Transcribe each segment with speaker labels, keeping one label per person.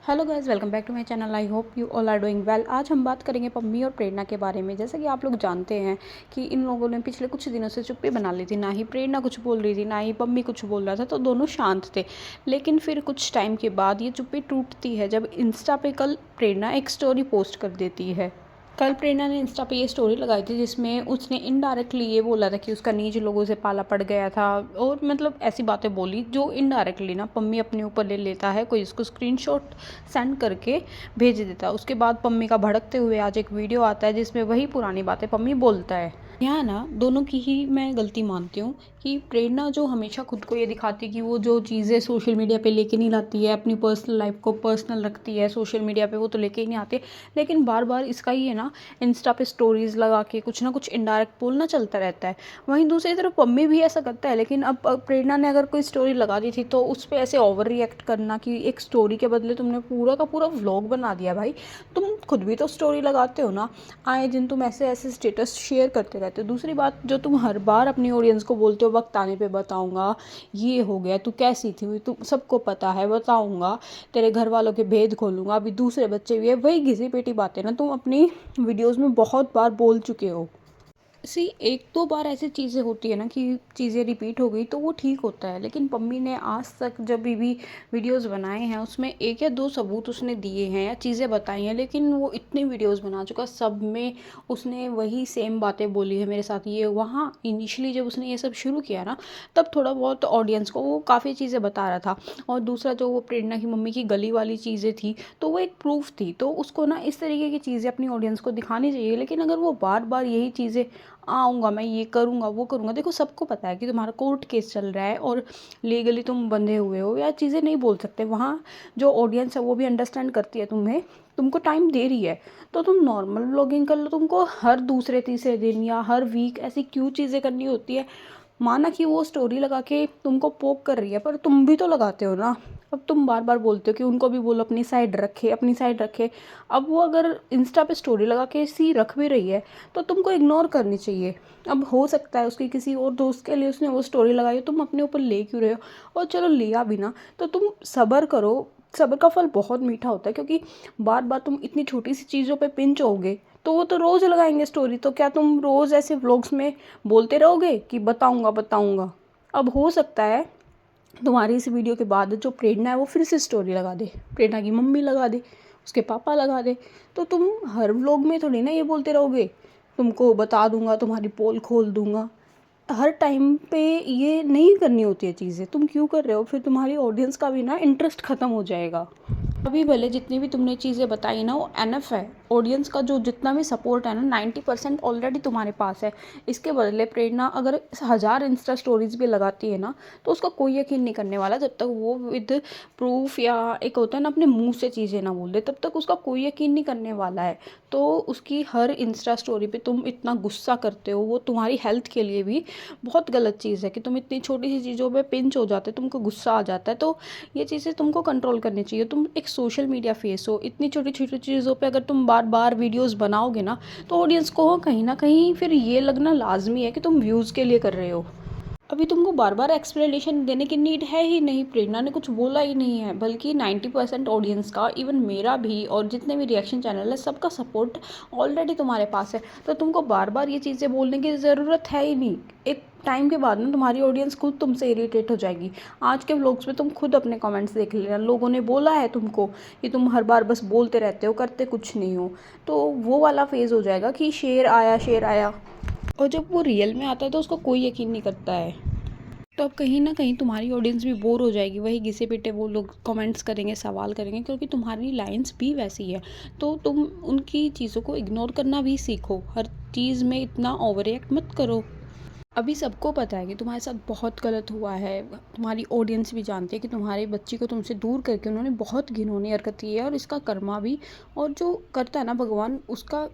Speaker 1: Hello guys, welcome back to my channel. I hope you all are doing well. आज हम बात करेंगे पम्मी और प्रेरणा के बारे में। जैसा कि आप लोग जानते हैं कि इन लोगों ने पिछले कुछ दिनों से चुप्पी बना ली थी। ना ही प्रेरणा कुछ बोल रही थी, ना ही पम्मी कुछ बोल रहा था, तो दोनों शांत थे। लेकिन फिर कुछ टाइम के बाद ये चुप्पी टूटती है जब इंस्टा पे कल प्रेरणा एक स्टोरी पोस्ट कर देती है। कल प्रेरणा ने इंस्टा पे ये स्टोरी लगाई थी जिसमें उसने इनडायरेक्टली ये बोला था कि उसका नीच लोगों से पाला पड़ गया था, और मतलब ऐसी बातें बोली जो इनडायरेक्टली ना पम्मी अपने ऊपर ले लेता है। कोई इसको स्क्रीनशॉट सेंड करके भेज देता है। उसके बाद पम्मी का भड़कते हुए आज एक वीडियो आता है जिसमें वही पुरानी बातें पम्मी बोलता है। यहाँ ना दोनों की ही मैं गलती मानती हूँ कि प्रेरणा जो हमेशा खुद को ये दिखाती है कि वो जो चीज़ें सोशल मीडिया पे लेके नहीं लाती है, अपनी पर्सनल लाइफ को पर्सनल रखती है, सोशल मीडिया पे वो तो लेके ही नहीं आती। लेकिन बार बार इसका ही है ना, इंस्टा पे स्टोरीज लगा के कुछ ना कुछ इनडायरेक्ट बोलना चलता रहता है। वहीं दूसरी तरफ पम्मी भी ऐसा करता है। लेकिन अब प्रेरणा ने अगर कोई स्टोरी लगा दी थी तो उस पर ऐसे ओवर रिएक्ट करना कि एक स्टोरी के बदले तुमने पूरा का पूरा व्लॉग बना दिया। भाई, तुम खुद भी तो स्टोरी लगाते हो ना, आए दिन तुम ऐसे ऐसे स्टेटस शेयर करते रहते हो। दूसरी बात, जो तुम हर बार अपनी ऑडियंस को बोलते हो वक्त आने पे बताऊंगा, ये हो गया, तू कैसी थी, तू सबको पता है, बताऊंगा, तेरे घर वालों के भेद खोलूंगा, अभी दूसरे बच्चे भी है, वही घिसी पेटी बातें ना तुम अपनी वीडियोस में बहुत बार बोल चुके हो। सी एक दो बार ऐसी चीज़ें होती है ना कि चीज़ें रिपीट हो गई तो वो ठीक होता है। लेकिन पम्मी ने आज तक जब भी वीडियोस बनाए हैं उसमें एक या दो सबूत उसने दिए हैं या चीज़ें बताई हैं। लेकिन वो इतनी वीडियोस बना चुका, सब में उसने वही सेम बातें बोली है। मेरे साथ ये वहाँ इनिशियली जब उसने ये सब शुरू किया ना, तब थोड़ा बहुत ऑडियंस को वो काफ़ी चीज़ें बता रहा था। और दूसरा, जो वो प्रेरणा की मम्मी की गली वाली चीज़ें थी तो वो एक प्रूफ थी। तो उसको ना इस तरीके की चीज़ें अपनी ऑडियंस को दिखानी चाहिए। लेकिन अगर वो बार बार यही चीज़ें, आऊँगा मैं, ये करूँगा, वो करूँगा, देखो सबको पता है कि तुम्हारा कोर्ट केस चल रहा है और लीगली तुम बंधे हुए हो, या चीज़ें नहीं बोल सकते। वहाँ जो ऑडियंस है वो भी अंडरस्टैंड करती है तुम्हें, तुमको टाइम दे रही है। तो तुम नॉर्मल व्लॉगिंग कर लो। तुमको हर दूसरे तीसरे दिन या हर वीक ऐसी क्यों चीज़ें करनी होती है? माना कि वो स्टोरी लगा के तुमको पोक कर रही है, पर तुम भी तो लगाते हो ना। अब तुम बार बार बोलते हो कि उनको भी बोलो अपनी साइड रखे, अपनी साइड रखे। अब वो अगर इंस्टा पे स्टोरी लगा के सी रख भी रही है तो तुमको इग्नोर करनी चाहिए। अब हो सकता है उसकी किसी और दोस्त के लिए उसने वो स्टोरी लगाई हो, तुम अपने ऊपर ले क्यों रहे हो? और चलो लिया भी ना, तो तुम सब्र करो। सब्र का फल बहुत मीठा होता है, क्योंकि बार बार तुम इतनी छोटी सी चीज़ों पे पिंच होगे तो वो तो रोज़ लगाएंगे स्टोरी। तो क्या तुम रोज़ ऐसे व्लॉग्स में बोलते रहोगे कि बताऊंगा बताऊंगा? अब हो सकता है तुम्हारी इस वीडियो के बाद जो प्रेरणा है वो फिर से स्टोरी लगा दे, प्रेरणा की मम्मी लगा दे, उसके पापा लगा दे। तो तुम हर व्लॉग में थोड़ी ना ये बोलते रहोगे तुमको बता दूंगा, तुम्हारी पोल खोल दूंगा। हर टाइम पे ये नहीं करनी होती है चीज़ें। तुम क्यों कर रहे हो? फिर तुम्हारी ऑडियंस का भी ना इंटरेस्ट ख़त्म हो जाएगा। अभी भले जितनी भी तुमने चीज़ें बताई ना वो एनफ है। ऑडियंस का जो जितना भी सपोर्ट है ना, 90% ऑलरेडी तुम्हारे पास है। इसके बदले प्रेरणा अगर 1000 इंस्टा स्टोरीज भी लगाती है ना, तो उसका कोई यकीन नहीं करने वाला जब तक वो विद प्रूफ, या एक होता है ना अपने मुंह से चीज़ें ना बोल दे, तब तक उसका कोई यकीन नहीं करने वाला है। तो उसकी हर इंस्टा स्टोरी पे तुम इतना गुस्सा करते हो, वो तुम्हारी हेल्थ के लिए भी बहुत गलत चीज़ है कि तुम इतनी छोटी सी चीज़ों पे पिंच हो जाते हो, तुमको गुस्सा आ जाता है। तो ये चीज़ें तुमको कंट्रोल करनी चाहिए। तुम एक सोशल मीडिया फेस हो, इतनी छोटी छोटी चीज़ों पे अगर तुम बार बार वीडियोस बनाओगे ना, तो ऑडियंस को कहीं ना कहीं फिर ये लगना लाजमी है कि तुम व्यूज़ के लिए कर रहे हो। अभी तुमको बार बार एक्सप्लेनेशन देने की नीड है ही नहीं। प्रेरणा ने कुछ बोला ही नहीं है, बल्कि 90% ऑडियंस का, इवन मेरा भी और जितने भी रिएक्शन चैनल है, सबका सपोर्ट ऑलरेडी तुम्हारे पास है। तो तुमको बार बार ये चीज़ें बोलने की ज़रूरत है ही नहीं। एक टाइम के बाद ना तुम्हारी ऑडियंस खुद तुमसे इरिटेट हो जाएगी। आज के व्लॉग्स में तुम खुद अपने कमेंट्स देख लेना, लोगों ने बोला है तुमको कि तुम हर बार बस बोलते रहते हो, करते कुछ नहीं हो। तो वो वाला फेज़ हो जाएगा कि शेर आया शेर आया, और जब वो रियल में आता है तो उसको कोई यकीन नहीं करता है। तो अब कहीं ना कहीं तुम्हारी ऑडियंस भी बोर हो जाएगी। वही घिसे पिटे वो लोग कमेंट्स करेंगे, सवाल करेंगे, क्योंकि तुम्हारी लाइंस भी वैसी है। तो तुम उनकी चीज़ों को इग्नोर करना भी सीखो। हर चीज़ में इतना ओवर रिएक्ट मत करो। अभी सबको पता है कि तुम्हारे साथ बहुत गलत हुआ है। तुम्हारी ऑडियंस भी जानती है कि तुम्हारी बच्ची को तुमसे दूर करके उन्होंने बहुत घिनौनी हरकत की है, और इसका कर्मा भी, और जो करता है ना भगवान, उसका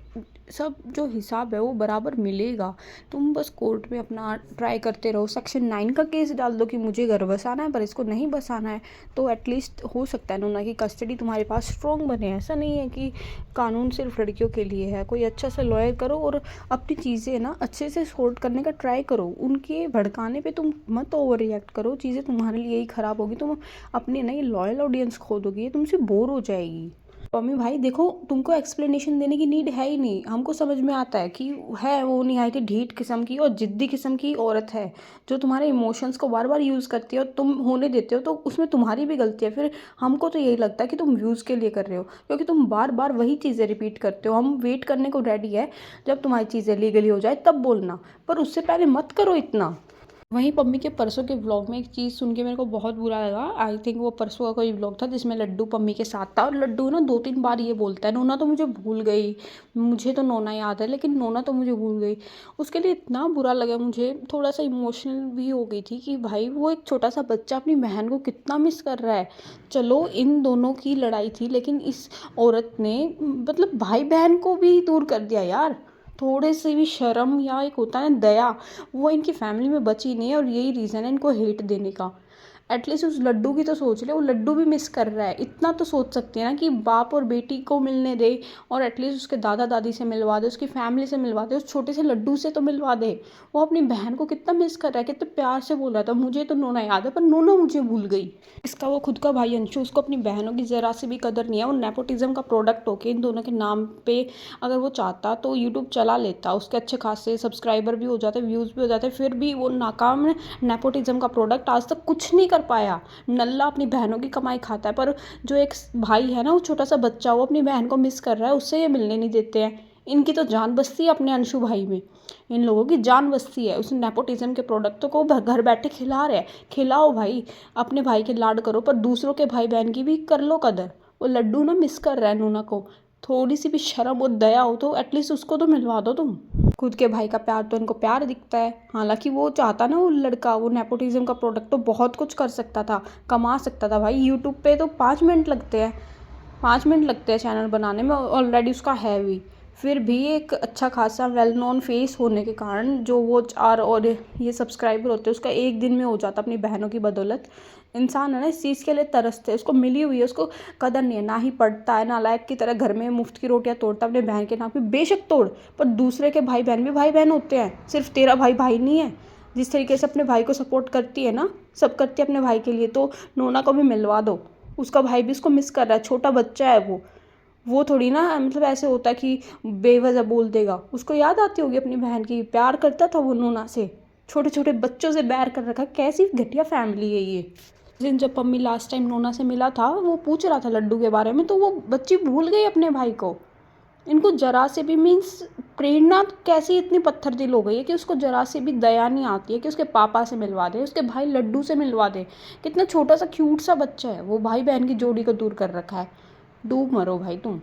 Speaker 1: सब जो हिसाब है वो बराबर मिलेगा। तुम बस कोर्ट में अपना ट्राई करते रहो, सेक्शन 9 का केस डाल दो कि मुझे घर बसाना है पर इसको नहीं बसाना है, तो एटलीस्ट हो सकता है नोना की कस्टडी तुम्हारे पास स्ट्रॉन्ग बने। ऐसा नहीं है कि कानून सिर्फ लड़कियों के लिए है। कोई अच्छा सा लॉयर करो और अपनी चीज़ें ना अच्छे से सॉर्ट करने का ट्राई करो। उनके भड़काने पे तुम मत ओवर रिएक्ट करो, चीज़ें तुम्हारे लिए ही ख़राब होगी। तुम अपनी नई लॉयल ऑडियंस खो दोगी, ये तुमसे बोर हो जाएगी। पम्मी भाई देखो, तुमको एक्सप्लेनेशन देने की नीड है ही नहीं। हमको समझ में आता है कि है वो निहायत ही ढीठ किस्म की और ज़िद्दी किस्म की औरत है, जो तुम्हारे इमोशंस को बार बार यूज़ करती है और तुम होने देते हो, तो उसमें तुम्हारी भी गलती है। फिर हमको तो यही लगता है कि तुम व्यूज़ के लिए कर रहे हो, क्योंकि तुम बार बार वही चीज़ें रिपीट करते हो। हम वेट करने को रेडी है, जब तुम्हारी चीज़ें लीगली हो जाए तब बोलना, पर उससे पहले मत करो इतना। वहीं पम्मी के परसों के व्लॉग में एक चीज़ सुन के मेरे को बहुत बुरा लगा। आई थिंक वो परसों का कोई व्लॉग था जिसमें लड्डू पम्मी के साथ था, और लड्डू ना 2-3 बार ये बोलता है, नोना तो मुझे भूल गई, मुझे तो नोना याद है लेकिन नोना तो मुझे भूल गई। उसके लिए इतना बुरा लगा, मुझे थोड़ा सा इमोशनल भी हो गई थी कि भाई वो एक छोटा सा बच्चा अपनी बहन को कितना मिस कर रहा है। चलो इन दोनों की लड़ाई थी, लेकिन इस औरत ने मतलब भाई बहन को भी दूर कर दिया यार। थोड़े से भी शर्म या एक होता है ना दया, वो इनकी फैमिली में बची नहीं है, और यही रीज़न है इनको हेट देने का। एटलीस्ट उस लड्डू की तो सोच ले, वो लड्डू भी मिस कर रहा है। इतना तो सोच सकते हैं ना कि बाप और बेटी को मिलने दे, और एटलीस्ट उसके दादा दादी से मिलवा दे, उसकी फैमिली से मिलवा दे, उस छोटे से लड्डू से तो मिलवा दे। वो अपनी बहन को कितना मिस कर रहा है, कितने प्यार से बोल रहा था मुझे तो नोना याद है, पर नोना मुझे भूल गई। इसका वो खुद का भाई अंशु, उसको अपनी बहनों की ज़रा सी भी कदर नहीं है। वो नेपोटिज्म का प्रोडक्ट होके इन दोनों के नाम पे अगर वो चाहता तो यूट्यूब चला लेता, उसके अच्छे खासे सब्सक्राइबर भी हो जाते, व्यूज़ भी हो जाते, फिर भी वो नाकाम नेपोटिज्म का प्रोडक्ट आज तक कुछ नहीं कर पाया। नल्ला अपनी बहनों की कमाई खाता है, पर जो एक भाई है ना, वो छोटा सा बच्चा, वो अपनी बहन को मिस कर रहा है, उससे ये मिलने नहीं देते हैं। इनकी तो जान बसती है अपने अंशु भाई में, इन लोगों की जान बसती है उस नेपोटिज्म के प्रोडक्टों को घर बैठे खिला रहे हैं। खिलाओ भाई, अपने भाई के लाड करो, पर दूसरों के भाई बहन की भी कर लो कदर। वो लड्डू ना मिस कर रहा है नूना को, थोड़ी सी भी शर्म और दया हो तो एटलीस्ट उसको तो मिलवा दो तुम। खुद के भाई का प्यार तो इनको प्यार दिखता है। हालांकि वो चाहता ना, वो लड़का, वो नेपोटिज्म का प्रोडक्ट तो बहुत कुछ कर सकता था, कमा सकता था भाई। यूट्यूब पे तो 5 मिनट लगते हैं, 5 मिनट लगते हैं चैनल बनाने में, ऑलरेडी उसका है भी। फिर भी एक अच्छा खासा वेल नोन फेस होने के कारण जो वो चार और ये सब्सक्राइबर होते हैं, उसका एक दिन में हो जाता अपनी बहनों की बदौलत। इंसान है ना, इस चीज़ के लिए तरसते, उसको मिली हुई है, उसको कदर नहीं है। ना ही पढ़ता है, नालायक की तरह घर में मुफ्त की रोटियां तोड़ता अपने बहन के नाम पे। बेशक तोड़, पर दूसरे के भाई बहन भी भाई बहन होते हैं, सिर्फ तेरा भाई भाई नहीं है। जिस तरीके से अपने भाई को सपोर्ट करती है ना, सब करती है अपने भाई के लिए, तो नोना को भी मिलवा दो। उसका भाई भी उसको मिस कर रहा है, छोटा बच्चा है वो थोड़ी ना मतलब ऐसे होता है कि बेवजह बोल देगा। उसको याद आती होगी अपनी बहन की, प्यार करता था वो नोना से, छोटे छोटे बच्चों से बैर कर रखा। कैसी घटिया फैमिली है ये। जिन जब पम्मी लास्ट टाइम नोना से मिला था, वो पूछ रहा था लड्डू के बारे में, तो वो बच्ची भूल गई अपने भाई को। इनको जरा से भी मीन्स प्रेरणा कैसी इतनी पत्थर दिल हो गई है कि उसको जरा से भी दया नहीं आती है कि उसके पापा से मिलवा दे, उसके भाई लड्डू से मिलवा दे। कितना छोटा सा क्यूट सा बच्चा है वो, भाई बहन की जोड़ी को दूर कर रखा है। डूब मरो भाई तुम।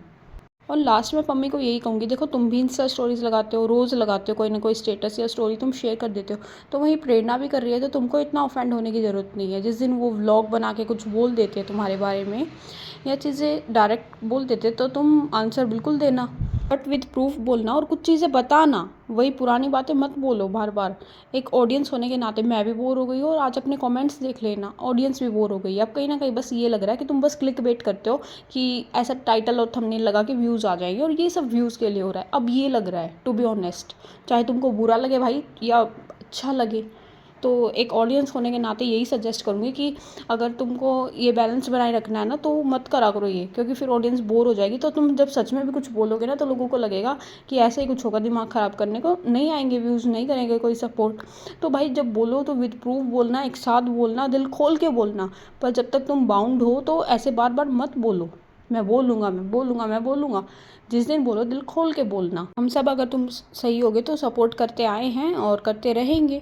Speaker 1: और लास्ट में पम्मी को यही कहूँगी, देखो तुम भी इंस्टा स्टोरीज लगाते हो, रोज़ लगाते हो कोई ना कोई स्टेटस या स्टोरी तुम शेयर कर देते हो, तो वही प्रेरणा भी कर रही है, तो तुमको इतना ऑफेंड होने की ज़रूरत नहीं है। जिस दिन वो व्लॉग बना के कुछ बोल देते हैं तुम्हारे बारे में या चीज़ें डायरेक्ट बोल देते, तो तुम आंसर बिल्कुल देना, बट विद प्रूफ बोलना और कुछ चीज़ें बताना। वही पुरानी बातें मत बोलो बार बार। एक ऑडियंस होने के नाते मैं भी बोर हो गई हूँ, और आज अपने कमेंट्स देख लेना, ऑडियंस भी बोर हो गई है। अब कहीं ना कहीं बस ये लग रहा है कि तुम बस क्लिक बेट करते हो कि ऐसा टाइटल और थंबनेल लगा के व्यूज़ आ जाएंगे, और ये सब व्यूज़ के लिए हो रहा है। अब ये लग रहा है, टू बी ऑनेस्ट, चाहे तुमको बुरा लगे भाई या अच्छा लगे, तो एक ऑडियंस होने के नाते यही सजेस्ट करूँगी कि अगर तुमको ये बैलेंस बनाए रखना है ना, तो मत करा करो ये, क्योंकि फिर ऑडियंस बोर हो जाएगी। तो तुम जब सच में भी कुछ बोलोगे ना, तो लोगों को लगेगा कि ऐसे ही कुछ होगा, दिमाग ख़राब करने को, नहीं आएंगे व्यूज़, नहीं करेंगे कोई सपोर्ट। तो भाई जब बोलो तो विद प्रूफ बोलना, एक साथ बोलना, दिल खोल के बोलना। पर जब तक तुम बाउंड हो तो ऐसे बार बार मत बोलो, मैं बोलूँगा, मैं बोलूँगा, मैं बोलूँगा। जिस दिन बोलो दिल खोल के बोलना। हम सब अगर तुम सही होगे तो सपोर्ट करते आए हैं और करते रहेंगे।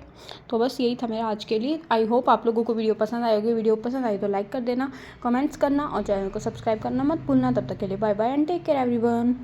Speaker 1: तो बस यही था मेरा आज के लिए। आई होप आप लोगों को वीडियो पसंद आई होगी। वीडियो पसंद आई तो लाइक कर देना, कमेंट्स करना और चैनल को सब्सक्राइब करना मत भूलना। तब तक के लिए bye bye and take care everyone.